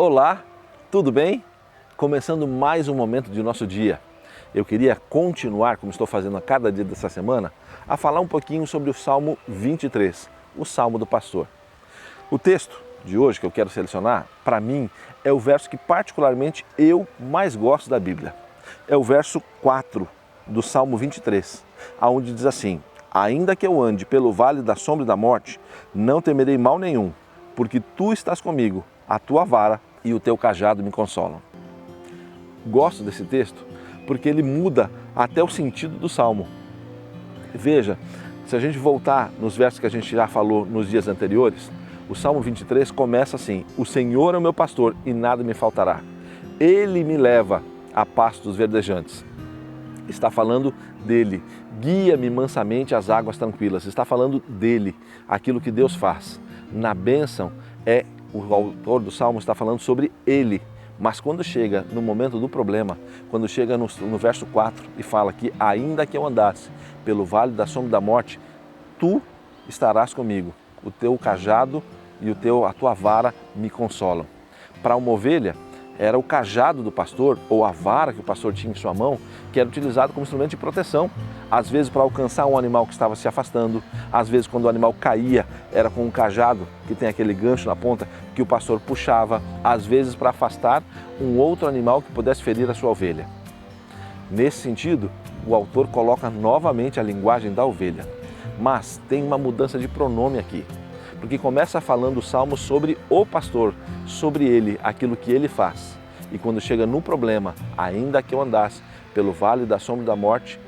Olá, tudo bem? Começando mais um momento de nosso dia. Eu queria continuar, como estou fazendo a cada dia dessa semana, a falar um pouquinho sobre o Salmo 23, o Salmo do Pastor. O texto de hoje que eu quero selecionar, para mim, é o verso que particularmente eu mais gosto da Bíblia. É o verso 4 do Salmo 23, onde diz assim: ainda que eu ande pelo vale da sombra da morte, não temerei mal nenhum, porque tu estás comigo, a tua vara e o teu cajado me consolam. Gosto desse texto porque ele muda até o sentido do Salmo. Veja, se a gente voltar nos versos que a gente já falou nos dias anteriores, o Salmo 23 começa assim: o Senhor é o meu pastor e nada me faltará. Ele me leva a pastos verdejantes. Está falando dele. Guia-me mansamente às águas tranquilas. Está falando dele, aquilo que Deus faz. Na bênção, o autor do Salmo está falando sobre ele. Mas quando chega no momento do problema, quando chega no verso 4 e fala que ainda que eu andasse pelo vale da sombra da morte, tu estarás comigo. O teu cajado e a tua vara me consolam. Para uma ovelha, era o cajado do pastor, ou a vara que o pastor tinha em sua mão, que era utilizado como instrumento de proteção. Às vezes para alcançar um animal que estava se afastando, às vezes quando o animal caía, era com um cajado, que tem aquele gancho na ponta, que o pastor puxava, às vezes para afastar um outro animal que pudesse ferir a sua ovelha. Nesse sentido, o autor coloca novamente a linguagem da ovelha, mas tem uma mudança de pronome aqui, porque começa falando o Salmo sobre o pastor, sobre ele, aquilo que ele faz. E quando chega no problema, ainda que eu andasse pelo vale da sombra da morte,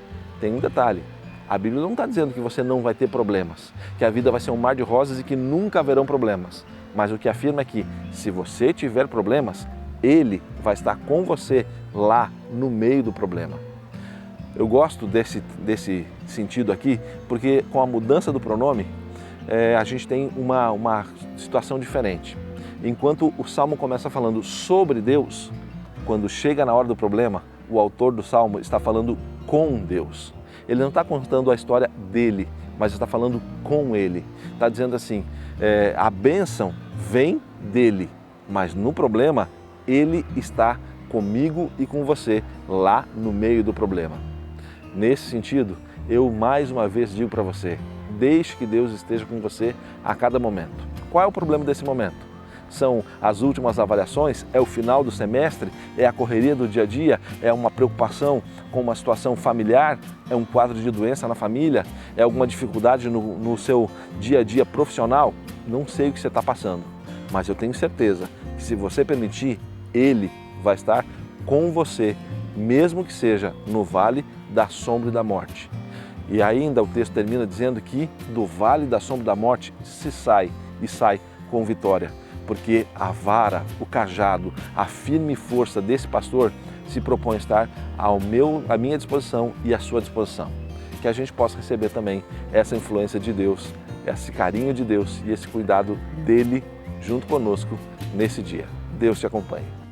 tem um detalhe: a Bíblia não está dizendo que você não vai ter problemas, que a vida vai ser um mar de rosas e que nunca haverão problemas. Mas o que afirma é que, se você tiver problemas, Ele vai estar com você lá no meio do problema. Eu gosto desse sentido aqui, porque com a mudança do pronome, a gente tem uma situação diferente. Enquanto o Salmo começa falando sobre Deus, quando chega na hora do problema, o autor do Salmo está falando com Deus. Ele não está contando a história dele, mas está falando com ele. Está dizendo assim, a bênção vem dele, mas no problema, ele está comigo e com você lá no meio do problema. Nesse sentido, eu mais uma vez digo para você: deixe que Deus esteja com você a cada momento. Qual é o problema desse momento? São as últimas avaliações? É o final do semestre? É a correria do dia a dia? É uma preocupação com uma situação familiar? É um quadro de doença na família? É alguma dificuldade no seu dia a dia profissional? Não sei o que você está passando, mas eu tenho certeza que, se você permitir, Ele vai estar com você, mesmo que seja no vale da sombra da morte. E ainda o texto termina dizendo que do vale da sombra da morte se sai com vitória, porque a vara, o cajado, a firme força desse pastor se propõe a estar à minha disposição e à sua disposição. Que a gente possa receber também essa influência de Deus, esse carinho de Deus e esse cuidado dele junto conosco nesse dia. Deus te acompanhe.